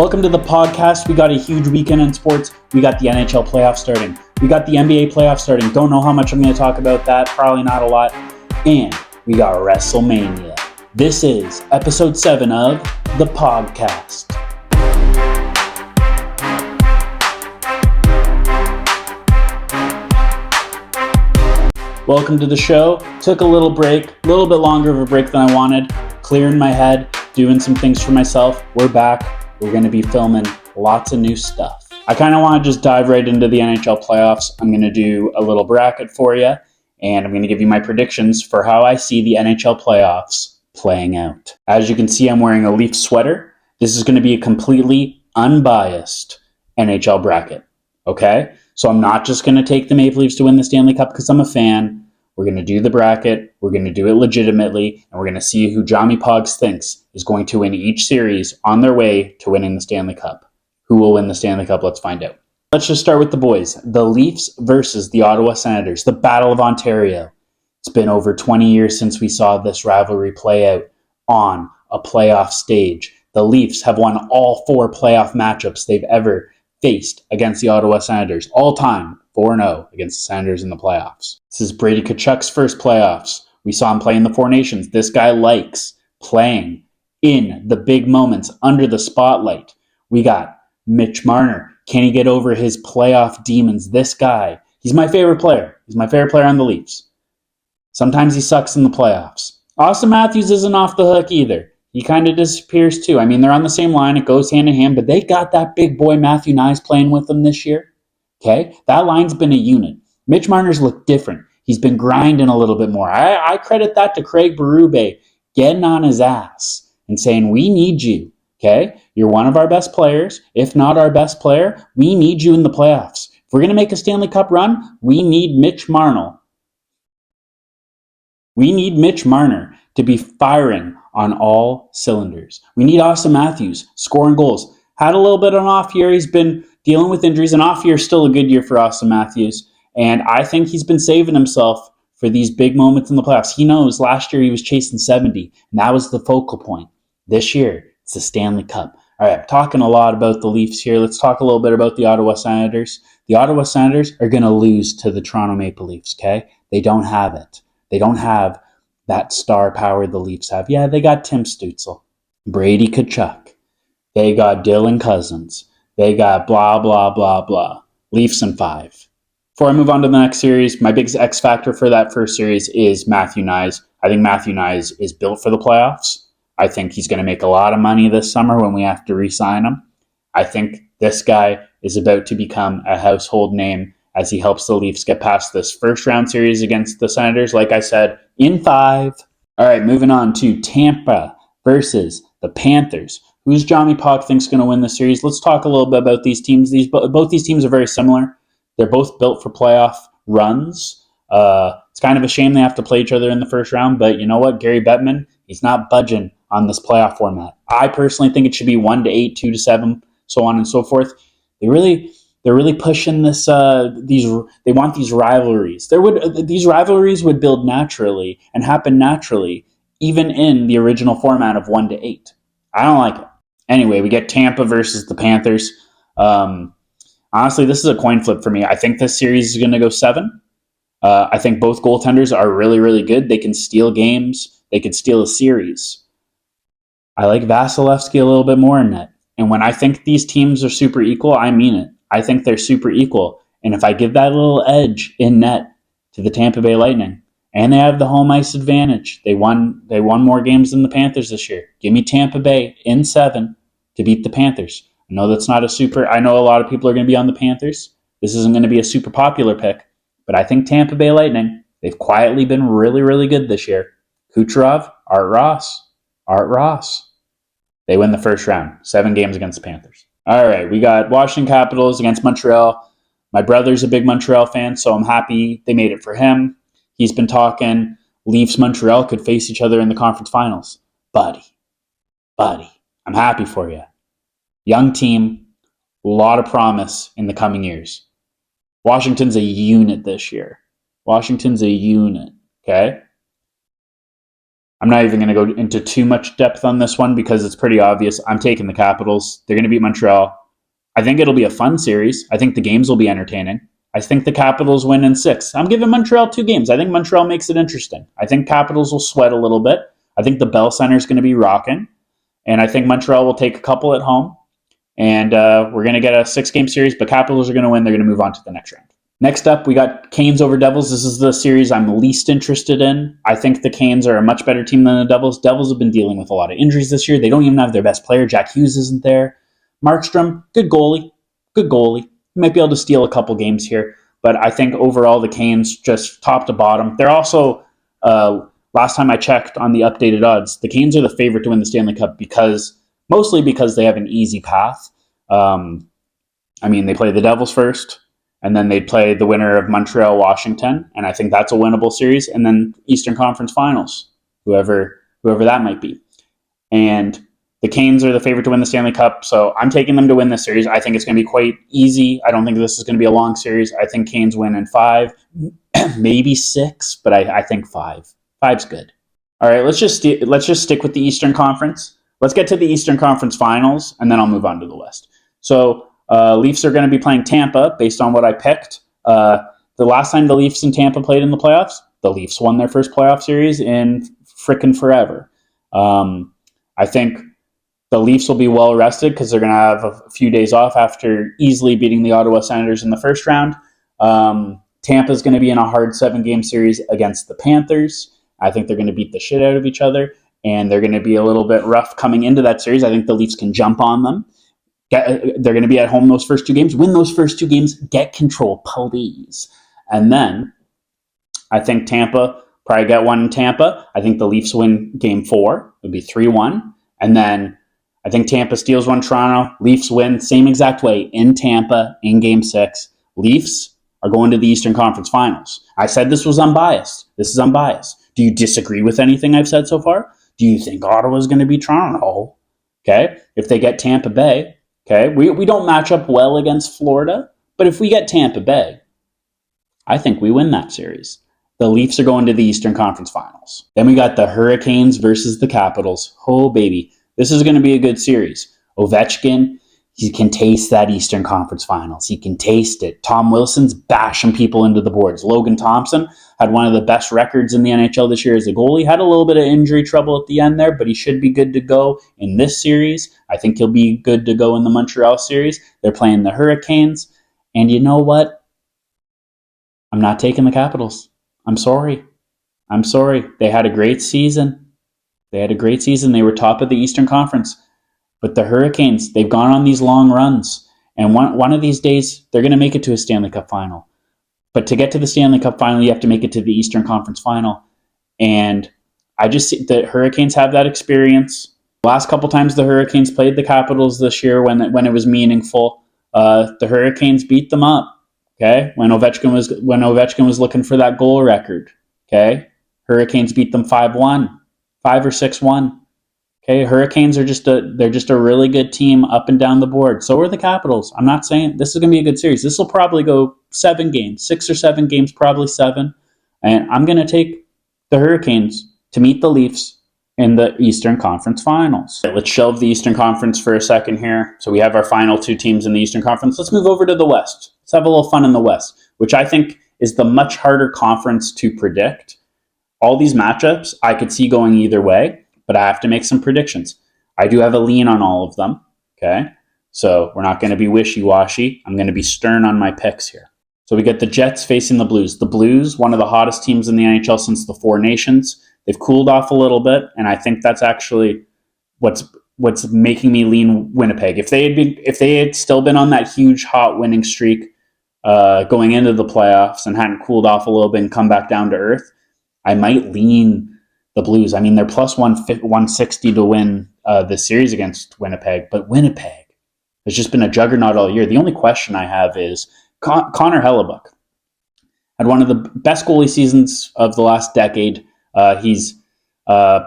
Welcome to the Pogcast. We got a huge weekend in sports. We got the NHL Playoffs starting. We got the NBA Playoffs starting. Don't know how much I'm going to talk about that. Probably not a lot. And we got Wrestlemania. This is episode 7 of the Pogcast. Welcome to the show. Took a little break, a little bit longer of a break than I wanted. Clearing my head, doing some things for myself. We're back. We're going to be filming lots of new stuff. I kind of want to just dive right into the NHL playoffs. I'm going to do a little bracket for you, and I'm going to give you my predictions for how I see the NHL playoffs playing out. As you can see, I'm wearing a Leaf sweater. This is going to be a completely unbiased NHL bracket, okay? So I'm not just going to take the Maple Leafs to win the Stanley Cup because I'm a fan. We're going to do the bracket. We're going to do it legitimately, and we're going to see who Johnny Pogs thinks is going to win each series on their way to winning the Stanley Cup. Who will win the Stanley Cup? Let's find out. Let's just start with the boys. The Leafs versus the Ottawa Senators, the Battle of Ontario. It's been over 20 years since we saw this rivalry play out on a playoff stage. The Leafs have won all 4 playoff matchups they've ever faced against the Ottawa Senators. All time, 4-0 against the Senators in the playoffs. This is Brady Tkachuk's first playoffs. We saw him play in the Four Nations. This guy likes playing in the big moments under the spotlight. We got Mitch Marner. Can he get over his playoff demons? This guy, he's my favorite player. He's my favorite player on the Leafs. Sometimes he sucks in the playoffs. Austin Matthews isn't off the hook either. He kind of disappears too. I mean, they're on the same line. It goes hand in hand, but they got that big boy Matthew Nyes playing with them this year. Okay? That line's been a unit. Mitch Marner's looked different. He's been grinding a little bit more. I credit that to Craig Berube getting on his ass and saying, we need you. Okay? You're one of our best players. If not our best player, we need you in the playoffs. If we're going to make a Stanley Cup run, we need Mitch Marner. We need Mitch Marner to be firing on all cylinders. We need Austin Matthews scoring goals. Had a little bit of an off year. He's been dealing with injuries. An off year is still a good year for Austin Matthews. And I think he's been saving himself for these big moments in the playoffs. He knows last year he was chasing 70, and that was the focal point. This year, it's the Stanley Cup. All right, I'm talking a lot about the Leafs here. Let's talk a little bit about the Ottawa Senators. The Ottawa Senators are going to lose to the Toronto Maple Leafs, okay? They don't have it. They don't have that star power the Leafs have. Yeah, they got Tim Stützle, Brady Tkachuk. They got Dylan Cousins. They got blah, blah, blah, blah. Leafs in 5. Before I move on to the next series, my biggest X factor for that first series is Matthew Nyes. I think Matthew Nyes is built for the playoffs. I think he's going to make a lot of money this summer when we have to re-sign him. I think this guy is about to become a household name as he helps the Leafs get past this first round series against the Senators, like I said, in 5. All right, moving on to Tampa versus the Panthers. Who's Johnny Pog thinks going to win the series? Let's talk a little bit about these teams. Both these teams are very similar. They're both built for playoff runs. It's kind of a shame they have to play each other in the first round, but you know what? Gary Bettman, he's not budging on this playoff format. I personally think it should be 1-8, 2-7, so on and so forth. They're really pushing this. They want these rivalries. These rivalries would build naturally and happen naturally, even in the original format of 1-8. I don't like it. Anyway, we get Tampa versus the Panthers. Honestly, this is a coin flip for me. I think this series is going to go 7. I think both goaltenders are really, really good. They can steal games. They could steal a series. I like Vasilevsky a little bit more in net. And when I think these teams are super equal, I mean it. I think they're super equal. And if I give that little edge in net to the Tampa Bay Lightning, and they have the home ice advantage, they won more games than the Panthers this year. Give me Tampa Bay in 7 to beat the Panthers. I know I know a lot of people are going to be on the Panthers. This isn't going to be a super popular pick, but I think Tampa Bay Lightning, they've quietly been really, really good this year. Kucherov, Art Ross. They win the first round, 7 games against the Panthers. All right, we got Washington Capitals against Montreal. My brother's a big Montreal fan, so I'm happy they made it for him. He's been talking Leafs Montreal could face each other in the conference finals. Buddy, I'm happy for you. Young team, a lot of promise in the coming years. Washington's a unit this year. Okay? I'm not even going to go into too much depth on this one because it's pretty obvious. I'm taking the Capitals. They're going to beat Montreal. I think it'll be a fun series. I think the games will be entertaining. I think the Capitals win in 6. I'm giving Montreal 2 games. I think Montreal makes it interesting. I think Capitals will sweat a little bit. I think the Bell Center is going to be rocking. And I think Montreal will take a couple at home. And we're going to get a 6-game series, but Capitals are going to win. They're going to move on to the next round. Next up, we got Canes over Devils. This is the series I'm least interested in. I think the Canes are a much better team than the Devils. Devils have been dealing with a lot of injuries this year. They don't even have their best player. Jack Hughes isn't there. Markstrom, good goalie. He might be able to steal a couple games here. But I think overall the Canes, just top to bottom. They're also, last time I checked on the updated odds, the Canes are the favorite to win the Stanley Cup mostly because they have an easy path. They play the Devils first, and then they'd play the winner of Montreal-Washington, and I think that's a winnable series, and then Eastern Conference Finals, whoever that might be. And the Canes are the favorite to win the Stanley Cup, so I'm taking them to win this series. I think it's going to be quite easy. I don't think this is going to be a long series. I think Canes win in 5, maybe 6, but I think 5. 5's good. All right, let's just stick with the Eastern Conference. Let's get to the Eastern Conference Finals, and then I'll move on to the West. So Leafs are going to be playing Tampa based on what I picked. The last time the Leafs and Tampa played in the playoffs, the Leafs won their first playoff series in frickin' forever. I think the Leafs will be well rested because they're going to have a few days off after easily beating the Ottawa Senators in the first round. Tampa's going to be in a hard 7-game series against the Panthers. I think they're going to beat the shit out of each other, and they're going to be a little bit rough coming into that series. I think the Leafs can jump on them. They're going to be at home those first 2 games. Win those first 2 games. Get control, please. And then I think Tampa probably get one in Tampa. I think the Leafs win Game 4. It would be 3-1. And then I think Tampa steals one Toronto. Leafs win same exact way in Tampa in Game 6. Leafs are going to the Eastern Conference Finals. I said this was unbiased. This is unbiased. Do you disagree with anything I've said so far? Do you think Ottawa's going to beat Toronto? Okay. If they get Tampa Bay, okay, we don't match up well against Florida, but if we get Tampa Bay, I think we win that series. The Leafs are going to the Eastern Conference Finals. Then we got the Hurricanes versus the Capitals. Oh, baby. This is going to be a good series. Ovechkin, he can taste that Eastern Conference Finals. He can taste it. Tom Wilson's bashing people into the boards. Logan Thompson had one of the best records in the NHL this year as a goalie. Had a little bit of injury trouble at the end there, but he should be good to go in this series. I think he'll be good to go in the Montreal series. They're playing the Hurricanes. And you know what? I'm not taking the Capitals. I'm sorry. They had a great season. They were top of the Eastern Conference. But the Hurricanes, they've gone on these long runs. And one of these days, they're going to make it to a Stanley Cup final. But to get to the Stanley Cup final, you have to make it to the Eastern Conference final. And I just see the Hurricanes have that experience. The last couple times the Hurricanes played the Capitals this year when it was meaningful, the Hurricanes beat them up. Okay, when Ovechkin was looking for that goal record. Okay, Hurricanes beat them 5-1, 5 or 6-1. Okay, Hurricanes are just a really good team up and down the board. So are the Capitals. I'm not saying this is going to be a good series. This will probably go 7 games, 6 or 7 games, probably 7. And I'm going to take the Hurricanes to meet the Leafs in the Eastern Conference Finals. Okay, let's shelve the Eastern Conference for a second here. So we have our final 2 teams in the Eastern Conference. Let's move over to the West. Let's have a little fun in the West, which I think is the much harder conference to predict. All these matchups I could see going either way, but I have to make some predictions. I do have a lean on all of them, okay? So we're not going to be wishy-washy. I'm going to be stern on my picks here. So we get the Jets facing the Blues. The Blues, one of the hottest teams in the NHL since the Four Nations. They've cooled off a little bit, and I think that's actually what's making me lean Winnipeg. If they had still been on that huge hot winning streak going into the playoffs and hadn't cooled off a little bit and come back down to earth, I might lean the Blues. I mean, they're plus 160 to win this series against Winnipeg, but Winnipeg has just been a juggernaut all year. The only question I have is Connor Hellebuck had one of the best goalie seasons of the last decade. He's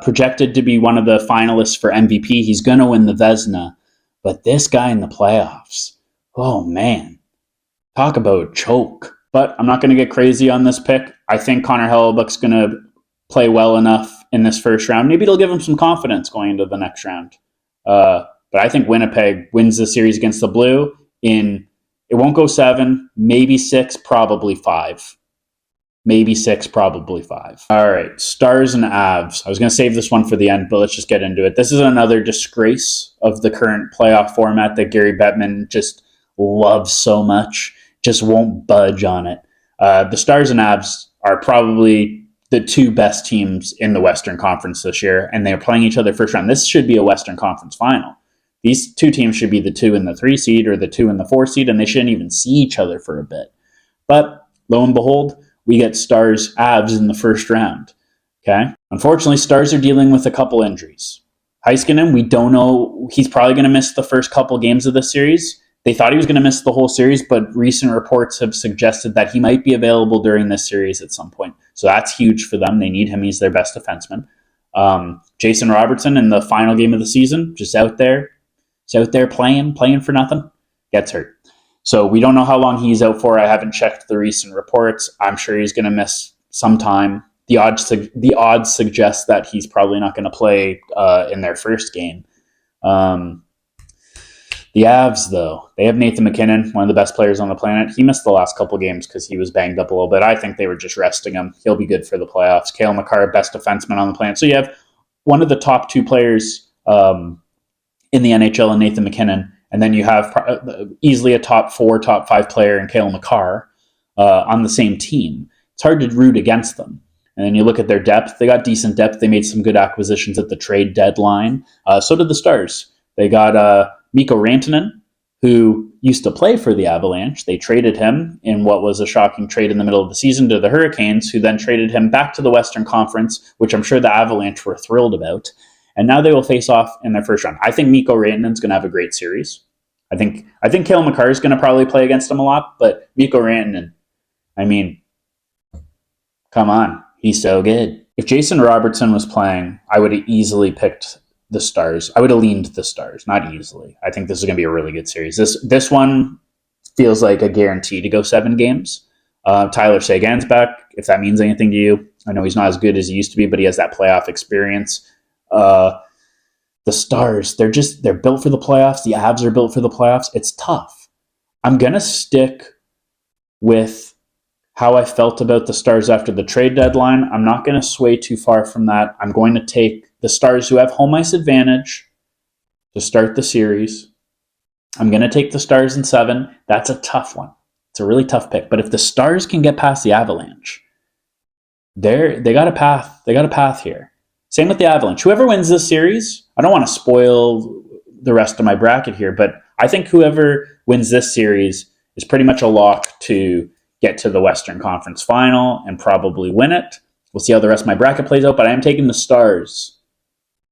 projected to be one of the finalists for MVP. He's going to win the Vezina, but this guy in the playoffs, oh man, talk about a choke. But I'm not going to get crazy on this pick. I think Connor Hellebuck's going to play well enough in this first round. Maybe it'll give them some confidence going into the next round. But I think Winnipeg wins the series against the Blue in, it won't go 7, maybe 6, probably 5. Maybe 6, probably 5. All right, Stars and Avs. I was going to save this one for the end, but let's just get into it. This is another disgrace of the current playoff format that Gary Bettman just loves so much, just won't budge on it. The Stars and Avs are probably the 2 best teams in the Western Conference this year, and they're playing each other first round. This should be a Western Conference final. These 2 teams should be the 2 and the 3 seed or the 2 and the 4 seed, and they shouldn't even see each other for a bit. But lo and behold, we get Stars Avs in the first round. Okay. Unfortunately, Stars are dealing with a couple injuries. Heiskanen, we don't know. He's probably going to miss the first couple games of the series. They thought he was going to miss the whole series, but recent reports have suggested that he might be available during this series at some point. So that's huge for them. They need him. He's their best defenseman. Jason Robertson in the final game of the season, just out there playing for nothing, gets hurt. So we don't know how long he's out for. I haven't checked the recent reports. I'm sure he's going to miss some time. The odds suggest that he's probably not going to play in their first game. The Avs, though, they have Nathan MacKinnon, one of the best players on the planet. He missed the last couple games because he was banged up a little bit. I think they were just resting him. He'll be good for the playoffs. Cale Makar, best defenseman on the planet. So you have one of the top 2 players in the NHL in Nathan MacKinnon. And then you have easily a top 4, top 5 player in Cale Makar on the same team. It's hard to root against them. And then you look at their depth. They got decent depth. They made some good acquisitions at the trade deadline. So did the Stars. They got Mikko Rantanen, who used to play for the Avalanche. They traded him in what was a shocking trade in the middle of the season to the Hurricanes, who then traded him back to the Western Conference, which I'm sure the Avalanche were thrilled about. And now they will face off in their first round. I think Mikko Rantanen's going to have a great series. I think Cale Makar is going to probably play against him a lot, but Mikko Rantanen, I mean, come on. He's so good. If Jason Robertson was playing, I would have easily picked the Stars. I would have leaned the Stars, not easily. I think this is going to be a really good series. This one feels like a guarantee to go 7 games. Tyler Seguin's back, if that means anything to you. I know he's not as good as he used to be, but he has that playoff experience. The Stars, they're built for the playoffs. The Avs are built for the playoffs. It's tough. I'm going to stick with how I felt about the Stars after the trade deadline. I'm not going to sway too far from that. I'm going to take the Stars, who have home ice advantage, to start the series. I'm going to take the Stars in 7. That's a tough one. It's a really tough pick. But if the Stars can get past the Avalanche, they got a path. They got a path here. Same with the Avalanche. Whoever wins this series, I don't want to spoil the rest of my bracket here, but I think whoever wins this series is pretty much a lock to get to the Western Conference Final and probably win it. We'll see how the rest of my bracket plays out, but I am taking the Stars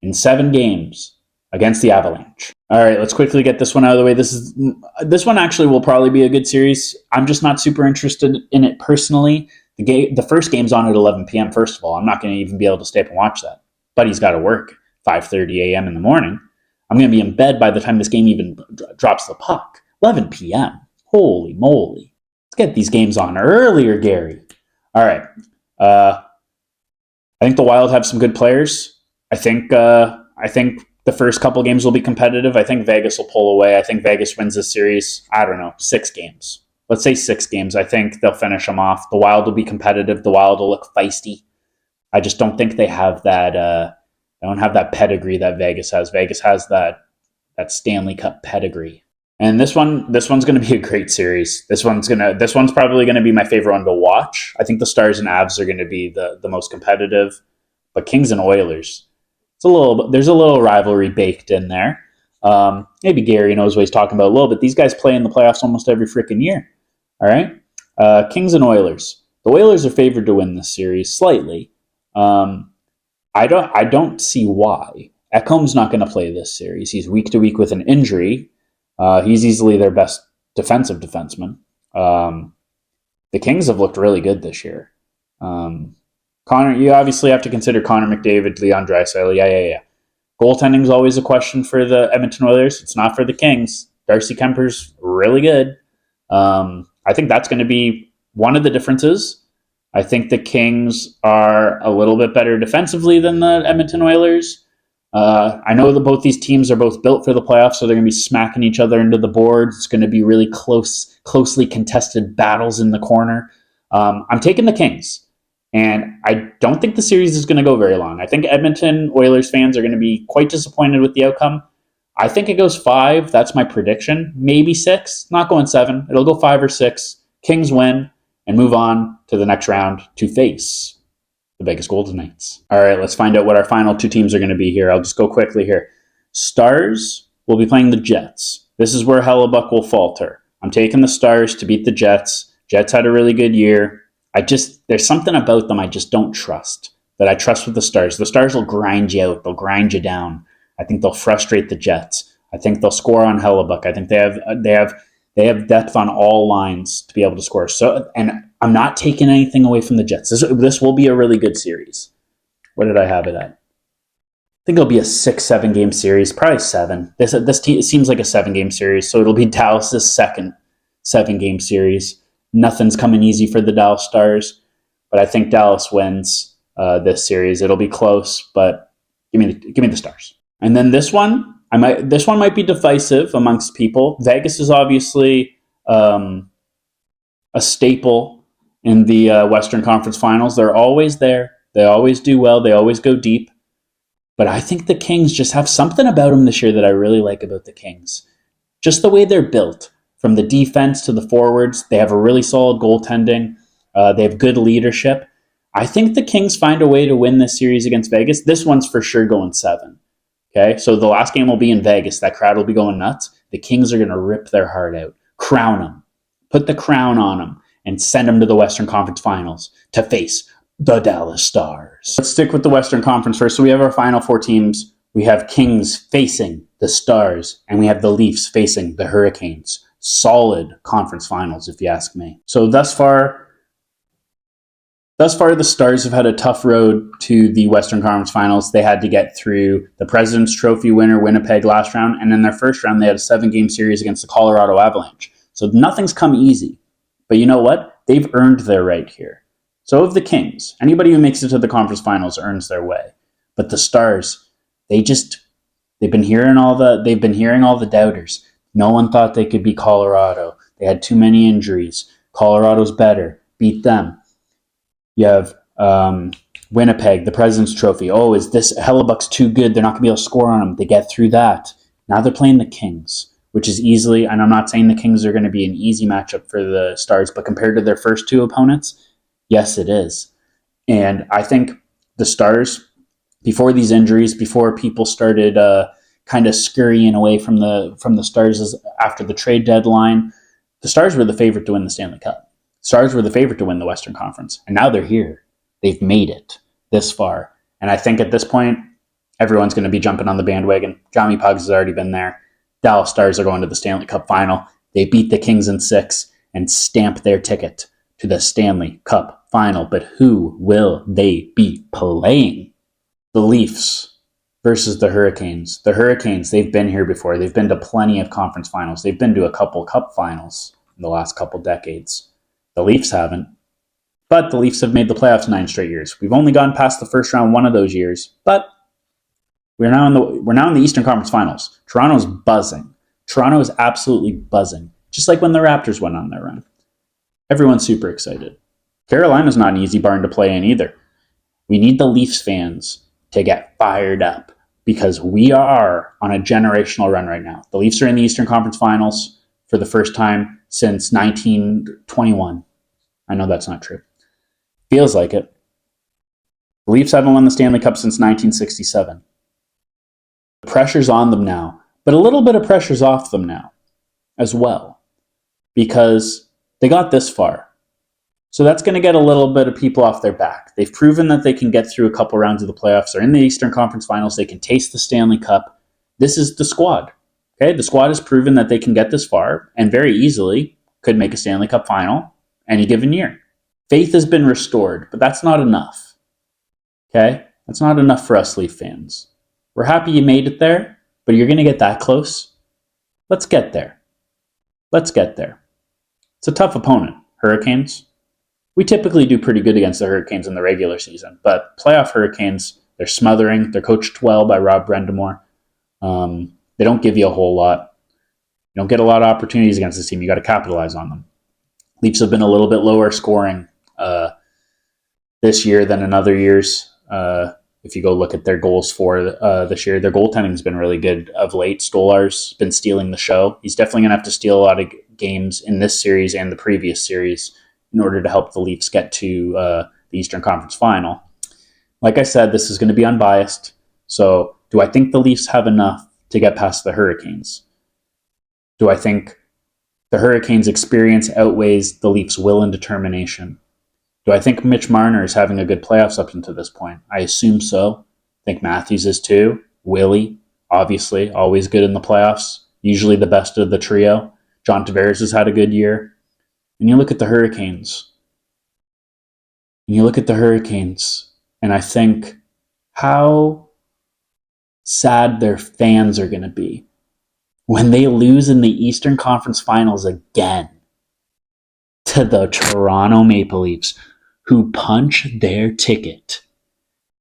in 7 games against the Avalanche. All right, let's quickly get this one out of the way. This one actually will probably be a good series. I'm just not super interested in it personally. The first game's on at 11 p.m. First of all, I'm not going to even be able to stay up and watch that. Buddy's got to work 5:30 a.m. in the morning. I'm going to be in bed by the time this game even drops the puck. 11 p.m. Holy moly. Let's get these games on earlier, Gary. All right. I think the Wild have some good players. I think the first couple games will be competitive. I think Vegas will pull away. I think Vegas wins this series, I don't know, 6 games. Let's say 6 games. I think they'll finish them off. The Wild will be competitive. The Wild will look feisty. I just don't think they have that. They don't have that pedigree that Vegas has. Vegas has that Stanley Cup pedigree. And this one's going to be a great series. This one's probably going to be my favorite one to watch. I think the Stars and Avs are going to be the most competitive, but Kings and Oilers, there's a little rivalry baked in there. Maybe Gary knows what he's talking about a little bit. These guys play in the playoffs almost every freaking year. All right, Kings and Oilers. The Oilers are favored to win this series slightly. I don't see why. Ekholm's not going to play this series. He's week to week with an injury. He's easily their best defensive defenseman. The Kings have looked really good this year. Connor, you obviously have to consider Connor McDavid, Leon Draisaitl. Yeah. Goaltending is always a question for the Edmonton Oilers. It's not for the Kings. Darcy Kemper's really good. I think that's going to be one of the differences. I think the Kings are a little bit better defensively than the Edmonton Oilers. I know that both these teams are both built for the playoffs, so they're going to be smacking each other into the boards. It's going to be really closely contested battles in the corner. I'm taking the Kings, and I don't think the series is going to go very long. I think Edmonton Oilers fans are going to be quite disappointed with the outcome. I think it goes 5. That's my prediction. Maybe 6. Not going 7. It'll go 5 or 6. Kings win and move on to the next round to face the Vegas Golden Knights. All right, let's find out what our final 2 teams are going to be here. I'll just go quickly here. Stars will be playing the Jets. This is where Hellebuck will falter. I'm taking the Stars to beat the Jets. Jets had a really good year. There's something about them I just don't trust, that I trust with the Stars. The Stars will grind you out. They'll grind you down. I think they'll frustrate the Jets. I think they'll score on Hellebuck. I think they have depth on all lines to be able to score. So, and I'm not taking anything away from the Jets. This will be a really good series. What did I have it at? I think it'll be a 6-7 game series, probably 7. It seems like a 7-game series, so it'll be Dallas' second 7-game series. Nothing's coming easy for the Dallas Stars, but I think Dallas wins this series. It'll be close, but give me the Stars. And then this one might be divisive amongst people. Vegas is obviously a staple in the Western Conference Finals. They're always there. They always do well. They always go deep. But I think the Kings just have something about them this year that I really like about the Kings. Just the way they're built, from the defense to the forwards. They have a really solid goaltending. They have good leadership. I think the Kings find a way to win this series against Vegas. This one's for sure going 7. Okay, so the last game will be in Vegas. That crowd will be going nuts. The Kings are going to rip their heart out, crown them, put the crown on them, and send them to the Western Conference Finals to face the Dallas Stars. Let's stick with the Western Conference first. So we have our final 4 teams. We have Kings facing the Stars, and we have the Leafs facing the Hurricanes. Solid conference finals, if you ask me. So thus far, the Stars have had a tough road to the Western Conference Finals. They had to get through the President's Trophy winner, Winnipeg, last round, and in their first round, they had a 7-game series against the Colorado Avalanche. So nothing's come easy. But you know what? They've earned their right here. So have the Kings. Anybody who makes it to the conference finals earns their way. But the Stars, they've been hearing all the doubters. No one thought they could beat Colorado. They had too many injuries. Colorado's better. Beat them. You have Winnipeg, the President's Trophy. Oh, is this Hellebuck's too good? They're not going to be able to score on them. They get through that. Now they're playing the Kings, which is easily, and I'm not saying the Kings are going to be an easy matchup for the Stars, but compared to their first 2 opponents, yes, it is. And I think the Stars, before these injuries, before people started kind of scurrying away from the Stars after the trade deadline, the Stars were the favorite to win the Stanley Cup. Stars were the favorite to win the Western Conference, and now they're here. They've made it this far. And I think at this point, everyone's going to be jumping on the bandwagon. Johnny Pogs has already been there. Dallas Stars are going to the Stanley Cup final. They beat the Kings in 6 and stamp their ticket to the Stanley Cup final. But who will they be playing? The Leafs versus the Hurricanes. The Hurricanes, they've been here before. They've been to plenty of conference finals. They've been to a couple cup finals in the last couple decades. The Leafs haven't. But the Leafs have made the playoffs 9 straight years. We've only gone past the first round 1 of those years, but we're now in the Eastern Conference Finals. Toronto's buzzing. Toronto is absolutely buzzing, just like when the Raptors went on their run. Everyone's super excited. Carolina's not an easy barn to play in either. We need the Leafs fans to get fired up because we are on a generational run right now. The Leafs are in the Eastern Conference Finals for the first time since 1921. I know that's not true. Feels like it. The Leafs haven't won the Stanley Cup since 1967. The pressure's on them now, but a little bit of pressure's off them now as well because they got this far. So that's going to get a little bit of people off their back. They've proven that they can get through a couple rounds of the playoffs. They're in the Eastern Conference Finals. They can taste the Stanley Cup. This is the squad. Okay, the squad has proven that they can get this far and very easily could make a Stanley Cup final any given year. Faith has been restored, but that's not enough. Okay, that's not enough for us Leaf fans. We're happy you made it there, but you're going to get that close. Let's get there. Let's get there. It's a tough opponent, Hurricanes. We typically do pretty good against the Hurricanes in the regular season, but playoff Hurricanes, they're smothering. They're coached well by Rob Brendamore. They don't give you a whole lot. You don't get a lot of opportunities against this team. You got to capitalize on them. Leafs have been a little bit lower scoring this year than in other years. If you go look at their goals for this year, their goaltending's been really good of late. Stolar's been stealing the show. He's definitely going to have to steal a lot of games in this series and the previous series in order to help the Leafs get to the Eastern Conference Final. Like I said, this is going to be unbiased. So do I think the Leafs have enough to get past the Hurricanes? Do I think the Hurricanes' experience outweighs the Leafs' will and determination? Do I think Mitch Marner is having a good playoffs up until this point? I assume so. I think Matthews is too. Willie, obviously, always good in the playoffs. Usually the best of the trio. John Tavares has had a good year. And you look at the Hurricanes. And I think how sad their fans are going to be when they lose in the Eastern Conference Finals again to the Toronto Maple Leafs, who punch their ticket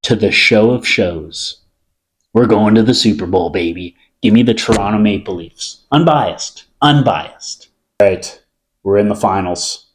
to the show of shows. We're going to the Super Bowl, baby. Give me the Toronto Maple Leafs. Unbiased. All right, we're in the finals.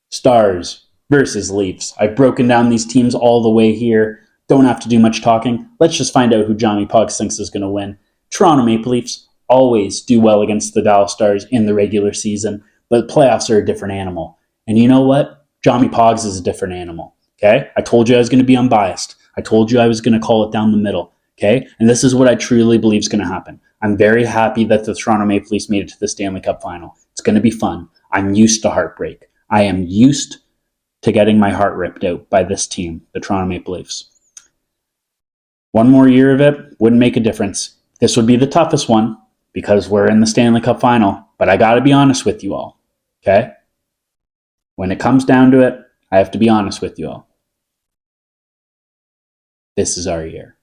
Stars versus Leafs. I've broken down these teams all the way here. Don't have to do much talking. Let's just find out who Johnny Pogs thinks is going to win. Toronto Maple Leafs always do well against the Dallas Stars in the regular season, but playoffs are a different animal. And you know what? Johnny Pogs is a different animal. Okay? I told you I was going to be unbiased. I told you I was going to call it down the middle. Okay? And this is what I truly believe is going to happen. I'm very happy that the Toronto Maple Leafs made it to the Stanley Cup final. It's going to be fun. I'm used to heartbreak. I am used to getting my heart ripped out by this team, the Toronto Maple Leafs. One more year of it wouldn't make a difference. This would be the toughest one because we're in the Stanley Cup final, but I got to be honest with you all. Okay? When it comes down to it, I have to be honest with you all. This is our year.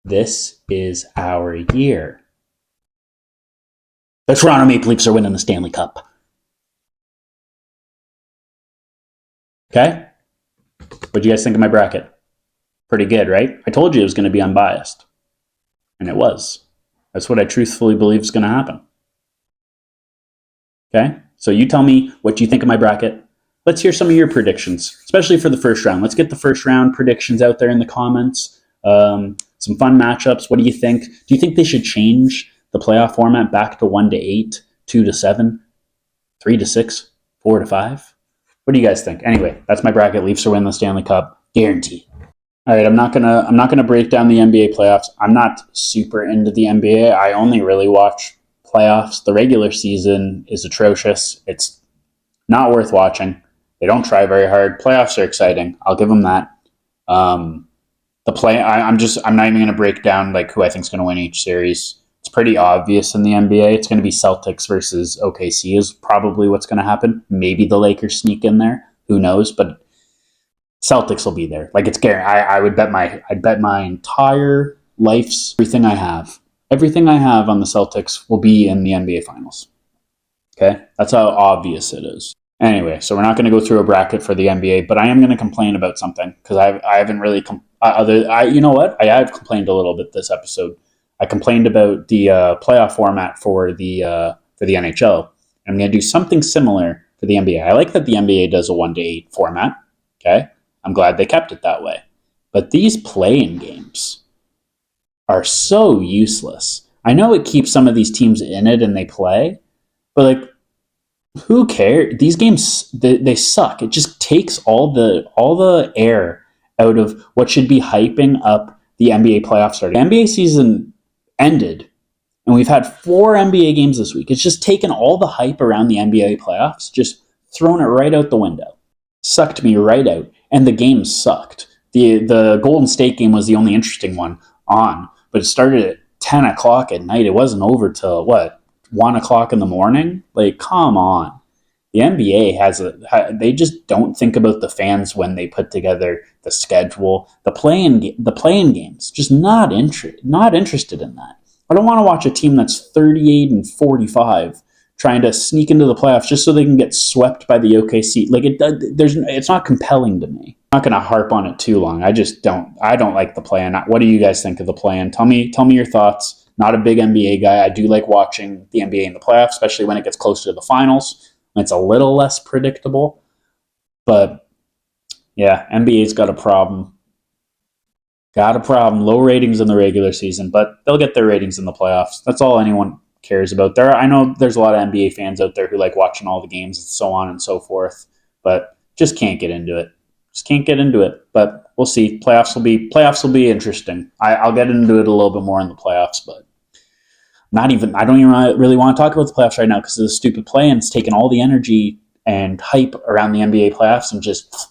This is our year. The Toronto Maple Leafs are winning the Stanley Cup. Okay? What do you guys think of my bracket? Pretty good, right? I told you it was going to be unbiased. And it was. That's what I truthfully believe is going to happen. Okay? So you tell me what you think of my bracket. Let's hear some of your predictions, especially for the first round. Let's get the first round predictions out there in the comments. Some fun matchups. What do you think? Do you think they should change the playoff format back to 1-8, 2-7, 3-6, 4-5? What do you guys think? Anyway, that's my bracket. Leafs are winning the Stanley Cup. Guaranteed. All right, I'm not gonna break down the NBA playoffs. I'm not super into the NBA. I only really watch playoffs. The regular season is atrocious. It's not worth watching. They don't try very hard. Playoffs are exciting. I'll give them that. I'm not even gonna break down like who I think is gonna win each series. It's pretty obvious in the NBA. It's gonna be Celtics versus OKC is probably what's gonna happen. Maybe the Lakers sneak in there. Who knows? But Celtics will be there. Like it's guaranteed. I'd bet my entire life's everything I have on the Celtics will be in the NBA Finals. Okay, that's how obvious it is. Anyway, so we're not going to go through a bracket for the NBA, but I am going to complain about something because I haven't really you know what? I have complained a little bit this episode. I complained about the playoff format for the NHL. I'm going to do something similar for the NBA. I like that the NBA does a 1-8 format. Okay. I'm glad they kept it that way. But these play-in games are so useless. I know it keeps some of these teams in it and they play, but like, who cares? These games, they suck. It just takes all the air out of what should be hyping up the NBA playoff start. The NBA season ended, and we've had 4 NBA games this week. It's just taken all the hype around the NBA playoffs, just thrown it right out the window. Sucked me right out. And the game sucked. The Golden State game was the only interesting one on, but it started at 10 o'clock at night. It wasn't over till, 1 o'clock in the morning? Like, come on. The NBA they just don't think about the fans when they put together the schedule. The play-in games, just not interested in that. I don't want to watch a team that's 38-45 trying to sneak into the playoffs just so they can get swept by the OKC. Like it's not compelling to me. I'm not going to harp on it too long. I don't like the play-in. What do you guys think of the play-in? Tell me your thoughts. Not a big NBA guy. I do like watching the NBA in the playoffs, especially when it gets closer to the finals. It's a little less predictable. But yeah, NBA's got a problem. Low ratings in the regular season, but they'll get their ratings in the playoffs. That's all anyone cares about. I know there's a lot of NBA fans out there who like watching all the games and so on and so forth, but just can't get into it. But we'll see. Playoffs will be interesting. I'll get into it a little bit more in the playoffs, but I don't even really want to talk about the playoffs right now because of the stupid play, and it's taken all the energy and hype around the NBA playoffs and just...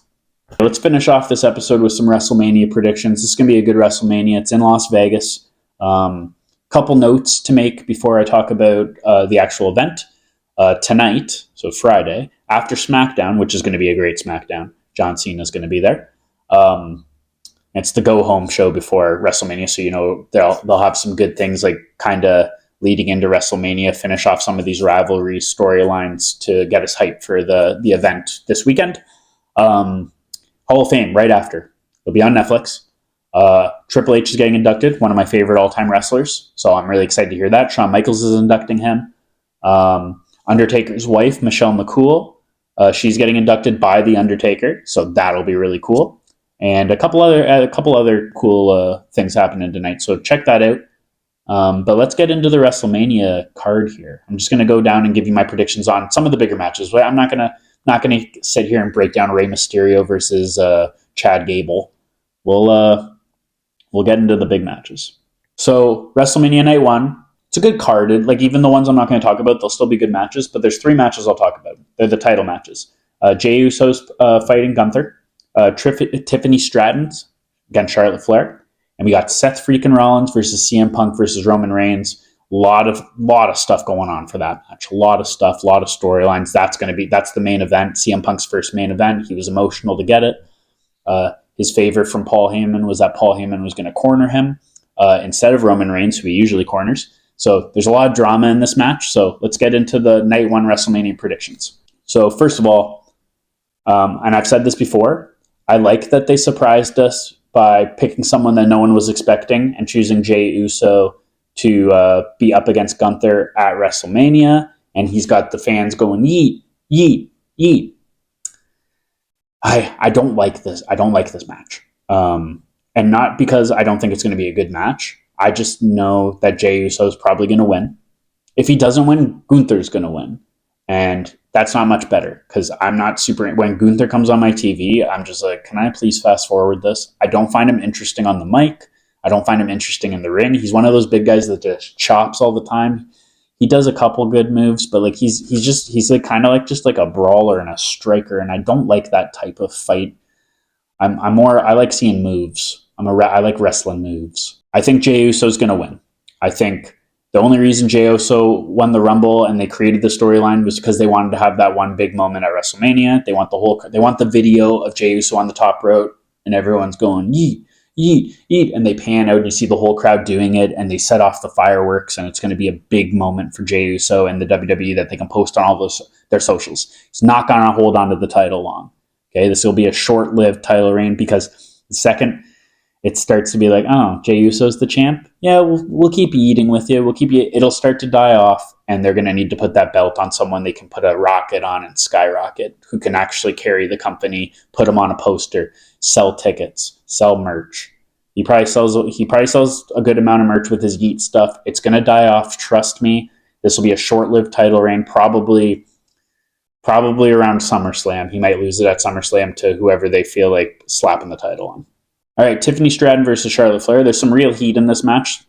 Let's finish off this episode with some WrestleMania predictions. This is going to be a good WrestleMania. It's in Las Vegas. Couple notes to make before I talk about the actual event. Tonight, so Friday, after SmackDown, which is going to be a great SmackDown, John Cena is going to be there. It's the go-home show before WrestleMania, so they'll have some good things like kind of leading into WrestleMania, finish off some of these rivalry storylines to get us hyped for the event this weekend. Hall of Fame right after. It'll be on Netflix. Triple H is getting inducted, one of my favorite all-time wrestlers, so I'm really excited to hear that. Shawn Michaels is inducting him. Undertaker's wife, Michelle McCool, she's getting inducted by The Undertaker, so that'll be really cool. And a couple other cool things happening tonight, so check that out. But let's get into the WrestleMania card here. I'm just going to go down and give you my predictions on some of the bigger matches. I'm not going to sit here and break down Rey Mysterio versus Chad Gable. We'll get into the big matches. So WrestleMania Night 1, it's a good card. Even the ones I'm not going to talk about, they'll still be good matches. But there's 3 matches I'll talk about. They're the title matches. Jey Uso's fighting Gunther. Tiffany Stratton's against Charlotte Flair. And we got Seth freaking Rollins versus CM Punk versus Roman Reigns. A lot of stuff going on for that match. A lot of stuff, a lot of storylines. That's the main event. CM Punk's first main event. He was emotional to get it. His favor from Paul Heyman was that Paul Heyman was going to corner him instead of Roman Reigns, who he usually corners. So there's a lot of drama in this match. So let's get into the Night 1 WrestleMania predictions. So first of all, and I've said this before, I like that they surprised us by picking someone that no one was expecting and choosing Jey Uso to be up against Gunther at WrestleMania, and he's got the fans going, yeet, yeet, yeet. I don't like this. I don't like this match. And not because I don't think it's going to be a good match. I just know that Jey Uso is probably going to win. If he doesn't win, Gunther's going to win. And that's not much better because I'm not super... When Gunther comes on my TV, I'm just like, can I please fast forward this? I don't find him interesting on the mic. I don't find him interesting in the ring. He's one of those big guys that just chops all the time. He does a couple good moves, but he's like kind of like just like a brawler and a striker, and I don't like that type of fight. I like seeing moves. I like wrestling moves. I think Jey Uso's going to win. I think the only reason Jey Uso won the Rumble and they created the storyline was because they wanted to have that one big moment at WrestleMania. They want the video of Jey Uso on the top rope and everyone's going yeet, yeet, yeet, and they pan out and you see the whole crowd doing it and they set off the fireworks and it's going to be a big moment for Jey Uso and the WWE that they can post on all their socials. He's not going to hold on to the title long. Okay, this will be a short-lived title reign because the second it starts to be like, oh, Jey Uso's the champ? Yeah, we'll keep eating with you. It'll start to die off, and they're going to need to put that belt on someone they can put a rocket on and skyrocket, who can actually carry the company, put them on a poster, sell tickets, sell merch. He probably sells a good amount of merch with his Yeet stuff. It's going to die off, trust me. This will be a short-lived title reign, probably around SummerSlam. He might lose it at SummerSlam to whoever they feel like slapping the title on. All right, Tiffany Stratton versus Charlotte Flair. There's some real heat in this match.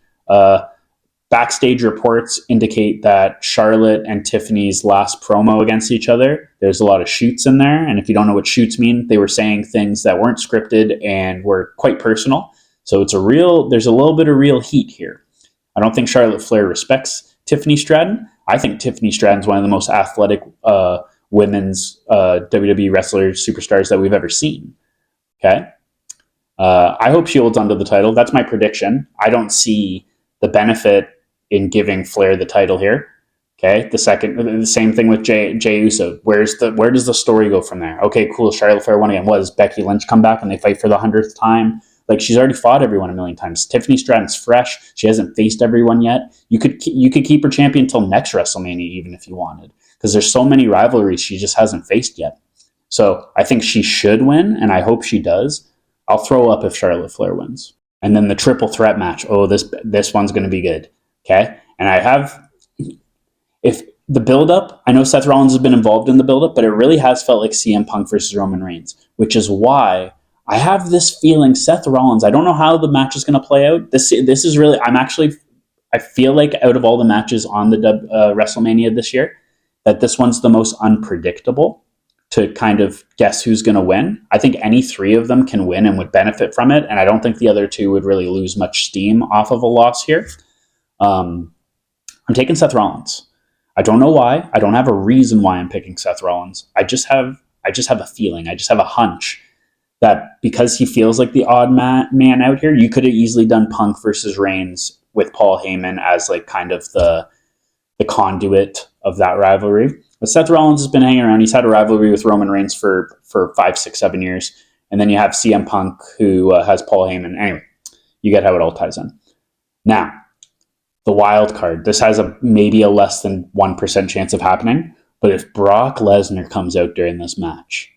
Backstage reports indicate that Charlotte and Tiffany's last promo against each other, there's a lot of shoots in there. And if you don't know what shoots mean, they were saying things that weren't scripted and were quite personal. So there's a little bit of real heat here. I don't think Charlotte Flair respects Tiffany Stratton. I think Tiffany Stratton's one of the most athletic women's WWE wrestler superstars that we've ever seen. Okay? I hope she holds onto the title. That's my prediction. I don't see the benefit in giving Flair the title here. Okay, the same thing with Jey Uso. Where does the story go from there? Okay, cool. Charlotte Flair won again. What, does Becky Lynch come back and they fight for the 100th time? Like, she's already fought everyone a million times. Tiffany Stratton's fresh. She hasn't faced everyone yet. You could keep her champion until next WrestleMania, even if you wanted, because there's so many rivalries she just hasn't faced yet. So I think she should win, and I hope she does. I'll throw up if Charlotte Flair wins. And then the triple threat match. Oh, this one's going to be good. Okay, and I have. If the build-up, I know Seth Rollins has been involved in the build-up, but it really has felt like CM Punk versus Roman Reigns, which is why I have this feeling Seth Rollins, I don't know how the match is going to play out. This is really, I feel like out of all the matches on the WrestleMania this year, that this one's the most unpredictable to kind of guess who's going to win. I think any three of them can win and would benefit from it, and I don't think the other two would really lose much steam off of a loss here. I'm taking Seth Rollins. I don't know why. I don't have a reason why I'm picking Seth Rollins. I just have a feeling. I just have a hunch that because he feels like the odd man out here, you could have easily done Punk versus Reigns with Paul Heyman as like kind of the conduit of that rivalry. But Seth Rollins has been hanging around. He's had a rivalry with Roman Reigns for 5, 6, 7 years. And then you have CM Punk, who has Paul Heyman. Anyway, you get how it all ties in. Now, the wild card. This has maybe a less than 1% chance of happening. But if Brock Lesnar comes out during this match,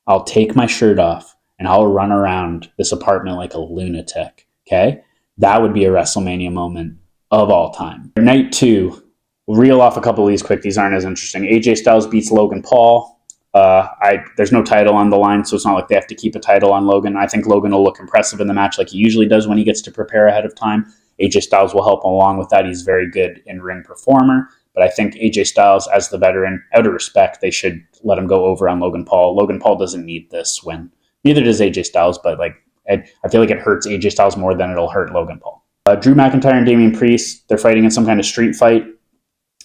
I'll take my shirt off and I'll run around this apartment like a lunatic. Okay? That would be a WrestleMania moment of all time. Night 2, we'll reel off a couple of these quick. These aren't as interesting. AJ Styles beats Logan Paul. There's no title on the line, so it's not like they have to keep a title on Logan. I think Logan will look impressive in the match like he usually does when he gets to prepare ahead of time. AJ Styles will help along with that. He's a very good in-ring performer. But I think AJ Styles, as the veteran, out of respect, they should let him go over on Logan Paul. Logan Paul doesn't need this win. Neither does AJ Styles, but I feel like it hurts AJ Styles more than it'll hurt Logan Paul. Drew McIntyre and Damian Priest, they're fighting in some kind of street fight.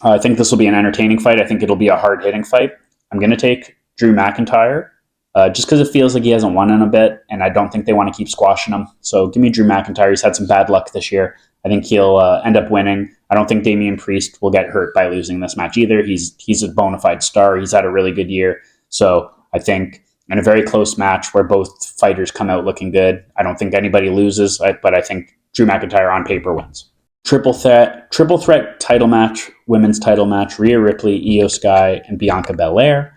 I think this will be an entertaining fight. I think it'll be a hard-hitting fight. I'm going to take Drew McIntyre just because it feels like he hasn't won in a bit, and I don't think they want to keep squashing him. So give me Drew McIntyre. He's had some bad luck this year. I think he'll end up winning. I don't think Damian Priest will get hurt by losing this match either. He's a bona fide star. He's had a really good year. So I think in a very close match where both fighters come out looking good, I don't think anybody loses, but I think Drew McIntyre on paper wins. Triple threat title match, women's title match, Rhea Ripley, Io Sky, and Bianca Belair.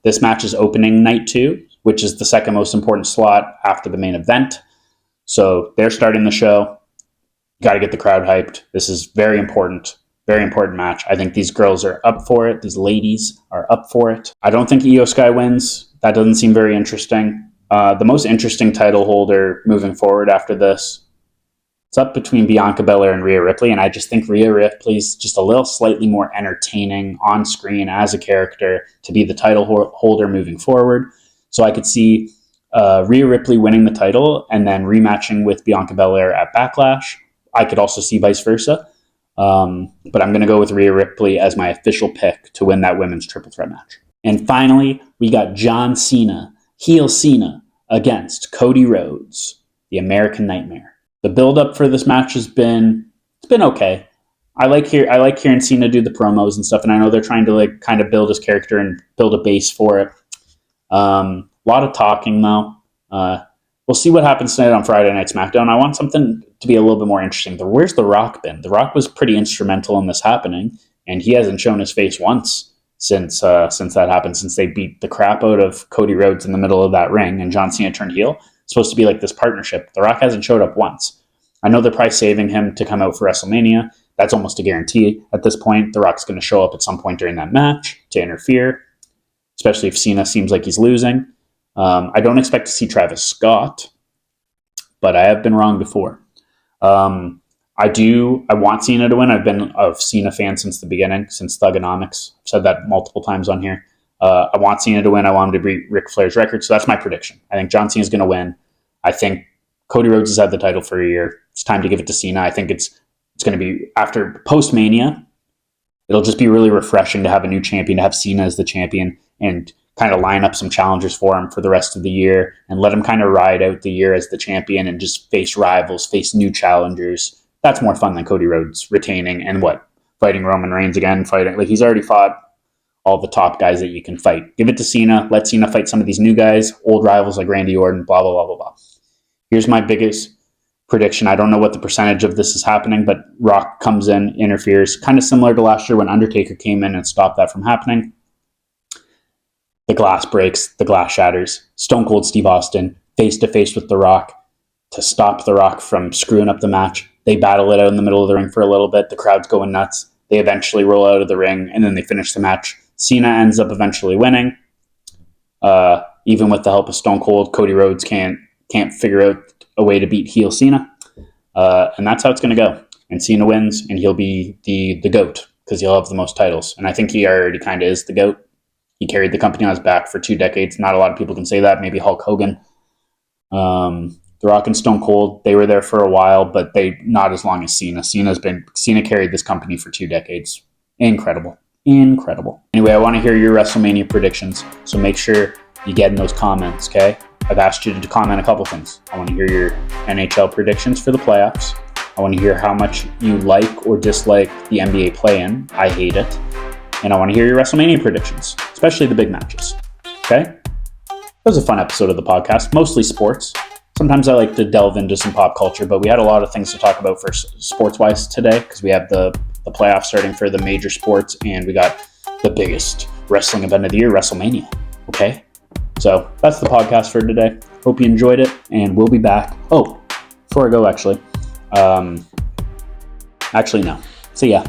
This match is opening night 2, which is the second most important slot after the main event. So they're starting the show. Got to get the crowd hyped. This is very important match. I think these girls are up for it. These ladies are up for it. I don't think Io Sky wins. That doesn't seem very interesting. The most interesting title holder moving forward after this, it's up between Bianca Belair and Rhea Ripley, and I just think Rhea Ripley's just a little slightly more entertaining on screen as a character to be the title holder moving forward. So I could see Rhea Ripley winning the title and then rematching with Bianca Belair at Backlash. I could also see vice versa. But I'm going to go with Rhea Ripley as my official pick to win that women's triple threat match. And finally, we got John Cena, heel Cena, against Cody Rhodes, the American Nightmare. The build-up for this match it's been okay. I like hearing Cena do the promos and stuff, and I know they're trying to kind of build his character and build a base for it. A lot of talking though. We'll see what happens tonight on Friday Night SmackDown. I want something to be a little bit more interesting. Where's The Rock been? The Rock was pretty instrumental in this happening, and he hasn't shown his face once since that happened, since they beat the crap out of Cody Rhodes in the middle of that ring and John Cena turned heel. It's supposed to be like this partnership. The Rock hasn't showed up once. I know they're probably saving him to come out for WrestleMania. That's almost a guarantee at this point. The Rock's going to show up at some point during that match to interfere, especially if Cena seems like he's losing. I don't expect to see Travis Scott, but I have been wrong before. I want Cena to win. I've been a Cena fan since the beginning, since Thugonomics. I've said that multiple times on here. I want Cena to win. I want him to beat Ric Flair's record. So that's my prediction. I think John Cena's going to win. I think Cody Rhodes has had the title for a year. It's time to give it to Cena. I think it's going to be after post-Mania. It'll just be really refreshing to have a new champion, to have Cena as the champion and kind of line up some challengers for him for the rest of the year and let him kind of ride out the year as the champion and just face rivals, face new challengers. That's more fun than Cody Rhodes retaining and fighting Roman Reigns again, like he's already fought all the top guys that you can fight. Give it to Cena. Let Cena fight some of these new guys, old rivals like Randy Orton, blah, blah, blah, blah, blah. Here's my biggest prediction. I don't know what the percentage of this is happening, but Rock comes in, interferes, kind of similar to last year when Undertaker came in and stopped that from happening. The glass breaks, the glass shatters. Stone Cold Steve Austin, face-to-face with The Rock, to stop The Rock from screwing up the match. They battle it out in the middle of the ring for a little bit. The crowd's going nuts. They eventually roll out of the ring, and then they finish the match. Cena ends up eventually winning. Even with the help of Stone Cold, Cody Rhodes can't figure out a way to beat heel Cena. And that's how it's going to go. And Cena wins, and he'll be the GOAT, because he'll have the most titles. And I think he already kind of is the GOAT. He carried the company on his back for 2 decades. Not a lot of people can say that. Maybe Hulk Hogan. The Rock and Stone Cold, they were there for a while, but they not as long as Cena. Cena carried this company for 2 decades. Incredible. Anyway, I want to hear your WrestleMania predictions, so make sure you get in those comments, okay? I've asked you to comment a couple things. I want to hear your NHL predictions for the playoffs. I want to hear how much you like or dislike the NBA play-in. I hate it. And I want to hear your WrestleMania predictions, especially the big matches, okay? It was a fun episode of the podcast, mostly sports. Sometimes I like to delve into some pop culture, but we had a lot of things to talk about for sports-wise today, because we have the playoffs starting for the major sports, and we got the biggest wrestling event of the year, WrestleMania, okay? So that's the podcast for today. Hope you enjoyed it, and we'll be back. Oh, before I go, actually, no. See ya.